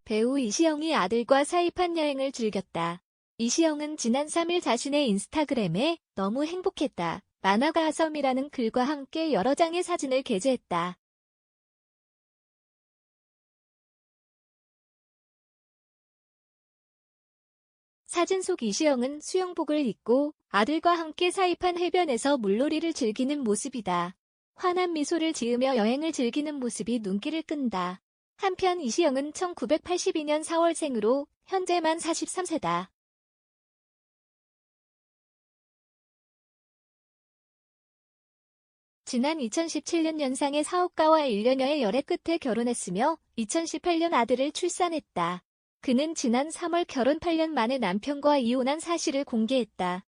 배우 이시영이 아들과 사입한 여행을 즐겼다. 이시영은 지난 3일 자신의 인스타그램에 너무 행복했다. 만화가 아섬이라는 글과 함께 여러 장의 사진을 게재했다. 사진 속 이시영은 수영복을 입고 아들과 함께 사입한 해변에서 물놀이를 즐기는 모습이다. 환한 미소를 지으며 여행을 즐기는 모습이 눈길을 끈다. 한편 이시영은 1982년 4월생으로 현재 만 43세다. 지난 2017년 연상의 사업가와 1년여의 열애 끝에 결혼했으며 2018년 아들을 출산했다. 그는 지난 3월 결혼 8년 만에 남편과 이혼한 사실을 공개했다.